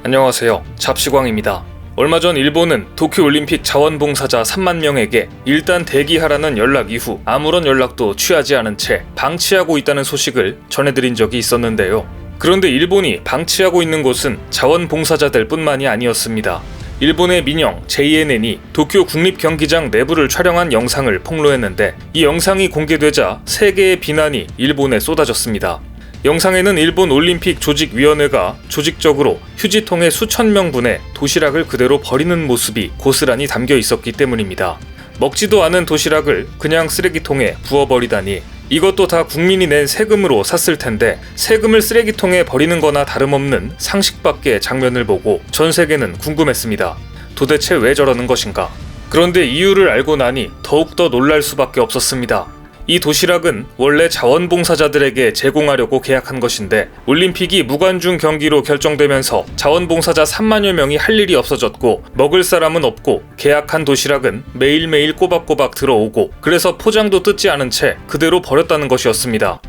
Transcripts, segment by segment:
안녕하세요. 잡시광입니다. 얼마 전 일본은 도쿄올림픽 자원봉사자 3만 명에게 일단 대기하라는 연락 이후 아무런 연락도 취하지 않은 채 방치하고 있다는 소식을 전해드린 적이 있었는데요. 그런데 일본이 방치하고 있는 곳은 자원봉사자들 뿐만이 아니었습니다. 일본의 민영 JNN이 도쿄 국립경기장 내부를 촬영한 영상을 폭로했는데 이 영상이 공개되자 세계의 비난이 일본에 쏟아졌습니다. 영상에는 일본 올림픽 조직위원회가 조직적으로 휴지통에 수천 명분의 도시락을 그대로 버리는 모습이 고스란히 담겨 있었기 때문입니다. 먹지도 않은 도시락을 그냥 쓰레기통에 부어버리다니, 이것도 다 국민이 낸 세금으로 샀을 텐데 세금을 쓰레기통에 버리는 거나 다름없는 상식밖의 장면을 보고 전 세계는 궁금했습니다. 도대체 왜 저러는 것인가? 그런데 이유를 알고 나니 더욱더 놀랄 수밖에 없었습니다. 이 도시락은 원래 자원봉사자들에게 제공하려고 계약한 것인데 올림픽이 무관중 경기로 결정되면서 자원봉사자 3만여 명이 할 일이 없어졌고 먹을 사람은 없고 계약한 도시락은 매일매일 꼬박꼬박 들어오고, 그래서 포장도 뜯지 않은 채 그대로 버렸다는 것이었습니다.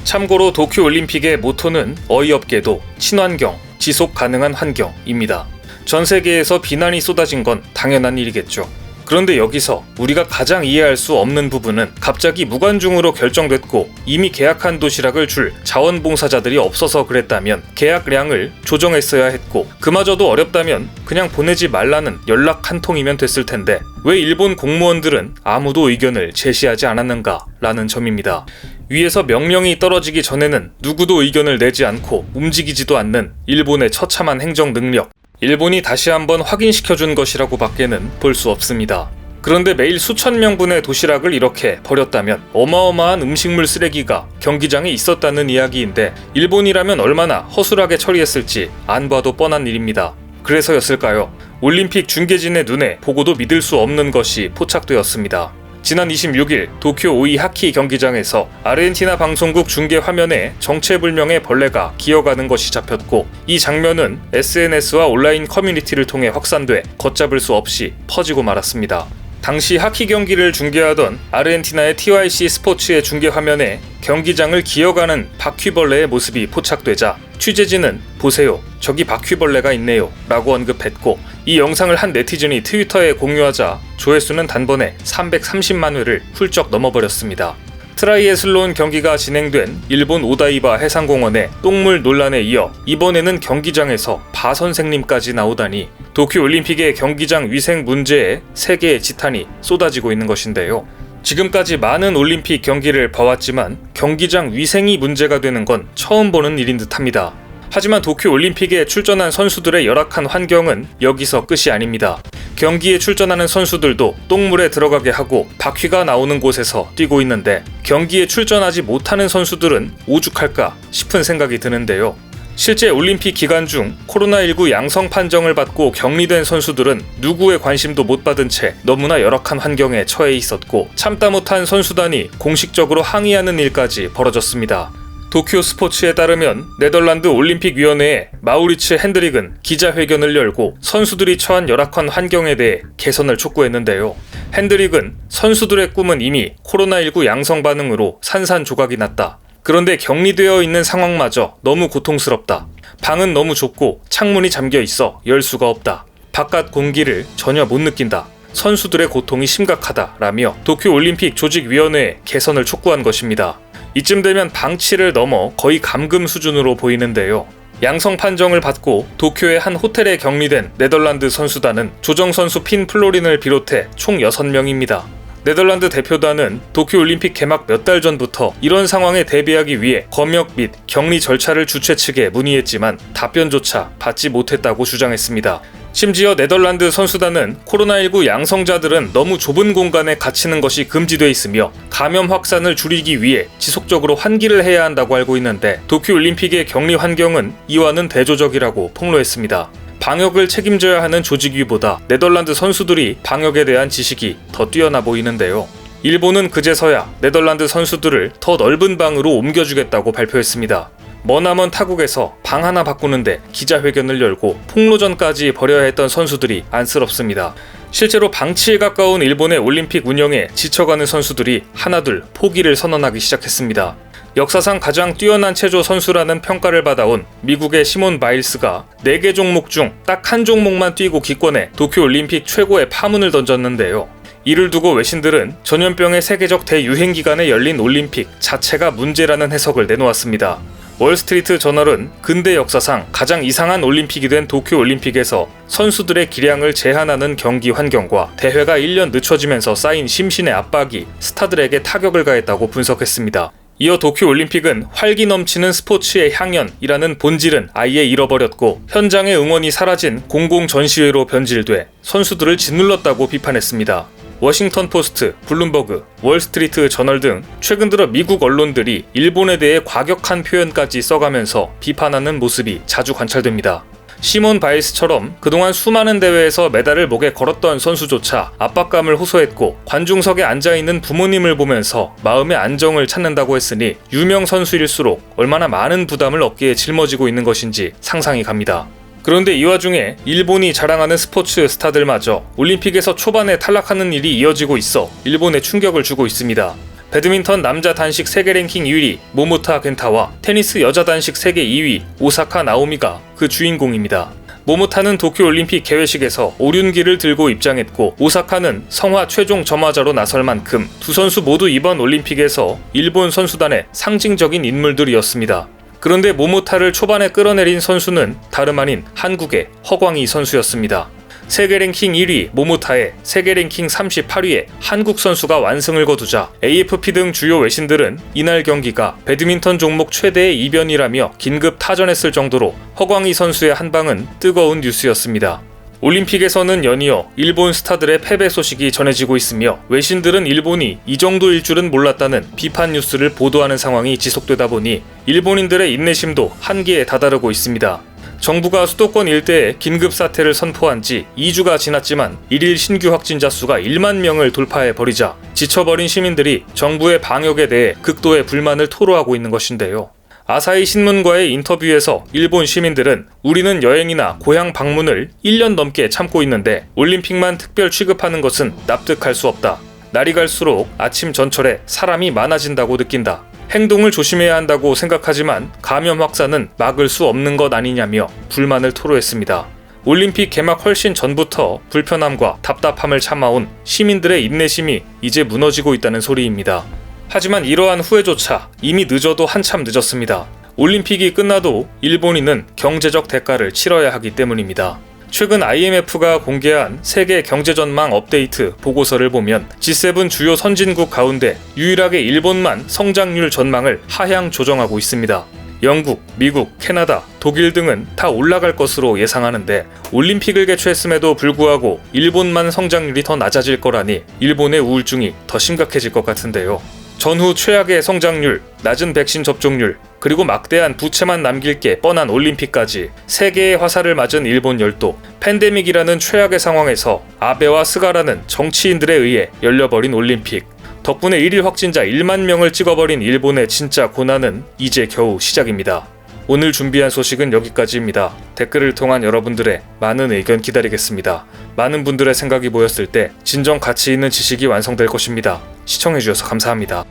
참고로 도쿄올림픽의 모토는 어이없게도 친환경, 지속 가능한 환경입니다. 전 세계에서 비난이 쏟아진 건 당연한 일이겠죠. 그런데 여기서 우리가 가장 이해할 수 없는 부분은 갑자기 무관중으로 결정됐고 이미 계약한 도시락을 줄 자원봉사자들이 없어서 그랬다면 계약량을 조정했어야 했고, 그마저도 어렵다면 그냥 보내지 말라는 연락 한 통이면 됐을 텐데 왜 일본 공무원들은 아무도 의견을 제시하지 않았는가 라는 점입니다. 위에서 명령이 떨어지기 전에는 누구도 의견을 내지 않고 움직이지도 않는 일본의 처참한 행정 능력, 일본이 다시 한번 확인시켜준 것이라고 밖에는 볼 수 없습니다. 그런데 매일 수천 명분의 도시락을 이렇게 버렸다면 어마어마한 음식물 쓰레기가 경기장에 있었다는 이야기인데 일본이라면 얼마나 허술하게 처리했을지 안 봐도 뻔한 일입니다. 그래서였을까요? 올림픽 중계진의 눈에 보고도 믿을 수 없는 것이 포착되었습니다. 지난 26일 도쿄 오이 하키 경기장에서 아르헨티나 방송국 중계 화면에 정체불명의 벌레가 기어가는 것이 잡혔고, 이 장면은 SNS와 온라인 커뮤니티를 통해 확산돼 걷잡을 수 없이 퍼지고 말았습니다. 당시 하키 경기를 중계하던 아르헨티나의 TYC 스포츠의 중계 화면에 경기장을 기어가는 바퀴벌레의 모습이 포착되자 취재진은 "보세요, 저기 바퀴벌레가 있네요 라고 언급했고, 이 영상을 한 네티즌이 트위터에 공유하자 조회수는 단번에 330만 회를 훌쩍 넘어버렸습니다. 트라이애슬론 경기가 진행된 일본 오다이바 해상공원의 똥물 논란에 이어 이번에는 경기장에서 바 선생님까지 나오다니 도쿄올림픽의 경기장 위생 문제에 세계의 지탄이 쏟아지고 있는 것인데요. 지금까지 많은 올림픽 경기를 봐왔지만 경기장 위생이 문제가 되는 건 처음 보는 일인 듯합니다. 하지만 도쿄올림픽에 출전한 선수들의 열악한 환경은 여기서 끝이 아닙니다. 경기에 출전하는 선수들도 똥물에 들어가게 하고 바퀴가 나오는 곳에서 뛰고 있는데 경기에 출전하지 못하는 선수들은 오죽할까 싶은 생각이 드는데요. 실제 올림픽 기간 중 코로나19 양성 판정을 받고 격리된 선수들은 누구의 관심도 못 받은 채 너무나 열악한 환경에 처해 있었고, 참다 못한 선수단이 공식적으로 항의하는 일까지 벌어졌습니다. 도쿄 스포츠에 따르면 네덜란드 올림픽위원회의 마우리츠 핸드릭은 기자회견을 열고 선수들이 처한 열악한 환경에 대해 개선을 촉구했는데요. 핸드릭은 선수들의 꿈은 이미 코로나19 양성 반응으로 산산조각이 났다. 그런데 격리되어 있는 상황마저 너무 고통스럽다. 방은 너무 좁고 창문이 잠겨 있어 열 수가 없다. 바깥 공기를 전혀 못 느낀다. 선수들의 고통이 심각하다라며 도쿄올림픽 조직위원회에 개선을 촉구한 것입니다. 이쯤 되면 방치를 넘어 거의 감금 수준으로 보이는데요. 양성 판정을 받고 도쿄의 한 호텔에 격리된 네덜란드 선수단은 조정선수 핀 플로린을 비롯해 총 6명입니다. 네덜란드 대표단은 도쿄올림픽 개막 몇 달 전부터 이런 상황에 대비하기 위해 검역 및 격리 절차를 주최 측에 문의했지만 답변조차 받지 못했다고 주장했습니다. 심지어 네덜란드 선수단은 코로나19 양성자들은 너무 좁은 공간에 갇히는 것이 금지돼 있으며 감염 확산을 줄이기 위해 지속적으로 환기를 해야 한다고 알고 있는데 도쿄올림픽의 격리 환경은 이와는 대조적이라고 폭로했습니다. 방역을 책임져야 하는 조직위보다 네덜란드 선수들이 방역에 대한 지식이 더 뛰어나 보이는데요. 일본은 그제서야 네덜란드 선수들을 더 넓은 방으로 옮겨주겠다고 발표했습니다. 머나먼 타국에서 방 하나 바꾸는데 기자회견을 열고 폭로전까지 벌여야 했던 선수들이 안쓰럽습니다. 실제로 방치에 가까운 일본의 올림픽 운영에 지쳐가는 선수들이 하나둘 포기를 선언하기 시작했습니다. 역사상 가장 뛰어난 체조 선수라는 평가를 받아온 미국의 시몬 바일스가 4개 종목 중 딱 한 종목만 뛰고 기권해 도쿄올림픽 최고의 파문을 던졌는데요. 이를 두고 외신들은 전염병의 세계적 대유행 기간에 열린 올림픽 자체가 문제라는 해석을 내놓았습니다. 월스트리트 저널은 근대 역사상 가장 이상한 올림픽이 된 도쿄올림픽에서 선수들의 기량을 제한하는 경기 환경과 대회가 1년 늦춰지면서 쌓인 심신의 압박이 스타들에게 타격을 가했다고 분석했습니다. 이어 도쿄올림픽은 활기 넘치는 스포츠의 향연이라는 본질은 아예 잃어버렸고 현장의 응원이 사라진 공공전시회로 변질돼 선수들을 짓눌렀다고 비판했습니다. 워싱턴 포스트, 블룸버그, 월스트리트 저널 등 최근 들어 미국 언론들이 일본에 대해 과격한 표현까지 써가면서 비판하는 모습이 자주 관찰됩니다. 시몬 바일스처럼 그동안 수많은 대회에서 메달을 목에 걸었던 선수조차 압박감을 호소했고 관중석에 앉아있는 부모님을 보면서 마음의 안정을 찾는다고 했으니 유명 선수일수록 얼마나 많은 부담을 어깨에 짊어지고 있는 것인지 상상이 갑니다. 그런데 이 와중에 일본이 자랑하는 스포츠 스타들마저 올림픽에서 초반에 탈락하는 일이 이어지고 있어 일본에 충격을 주고 있습니다. 배드민턴 남자 단식 세계 랭킹 1위 모모타 겐타와 테니스 여자 단식 세계 2위 오사카 나오미가 그 주인공입니다. 모모타는 도쿄올림픽 개회식에서 오륜기를 들고 입장했고 오사카는 성화 최종 점화자로 나설 만큼 두 선수 모두 이번 올림픽에서 일본 선수단의 상징적인 인물들이었습니다. 그런데 모모타를 초반에 끌어내린 선수는 다름 아닌 한국의 허광희 선수였습니다. 세계 랭킹 1위 모모타에 세계 랭킹 38위에 한국 선수가 완승을 거두자 AFP 등 주요 외신들은 이날 경기가 배드민턴 종목 최대의 이변이라며 긴급 타전했을 정도로 허광희 선수의 한방은 뜨거운 뉴스였습니다. 올림픽에서는 연이어 일본 스타들의 패배 소식이 전해지고 있으며 외신들은 일본이 이 정도일 줄은 몰랐다는 비판 뉴스를 보도하는 상황이 지속되다 보니 일본인들의 인내심도 한계에 다다르고 있습니다. 정부가 수도권 일대에 긴급 사태를 선포한 지 2주가 지났지만 일일 신규 확진자 수가 1만 명을 돌파해버리자 지쳐버린 시민들이 정부의 방역에 대해 극도의 불만을 토로하고 있는 것인데요. 아사히 신문과의 인터뷰에서 일본 시민들은 우리는 여행이나 고향 방문을 1년 넘게 참고 있는데 올림픽만 특별 취급하는 것은 납득할 수 없다. 날이 갈수록 아침 전철에 사람이 많아진다고 느낀다. 행동을 조심해야 한다고 생각하지만 감염 확산은 막을 수 없는 것 아니냐며 불만을 토로했습니다. 올림픽 개막 훨씬 전부터 불편함과 답답함을 참아온 시민들의 인내심이 이제 무너지고 있다는 소리입니다. 하지만 이러한 후회조차 이미 늦어도 한참 늦었습니다. 올림픽이 끝나도 일본인은 경제적 대가를 치러야 하기 때문입니다. 최근 IMF가 공개한 세계 경제전망 업데이트 보고서를 보면 G7 주요 선진국 가운데 유일하게 일본만 성장률 전망을 하향 조정하고 있습니다. 영국, 미국, 캐나다, 독일 등은 다 올라갈 것으로 예상하는데 올림픽을 개최했음에도 불구하고 일본만 성장률이 더 낮아질 거라니 일본의 우울증이 더 심각해질 것 같은데요. 전후 최악의 성장률, 낮은 백신 접종률, 그리고 막대한 부채만 남길 게 뻔한 올림픽까지 세계의 화살을 맞은 일본 열도, 팬데믹이라는 최악의 상황에서 아베와 스가라는 정치인들에 의해 열려버린 올림픽, 덕분에 1일 확진자 1만 명을 찍어버린 일본의 진짜 고난은 이제 겨우 시작입니다. 오늘 준비한 소식은 여기까지입니다. 댓글을 통한 여러분들의 많은 의견 기다리겠습니다. 많은 분들의 생각이 모였을 때 진정 가치 있는 지식이 완성될 것입니다. 시청해주셔서 감사합니다.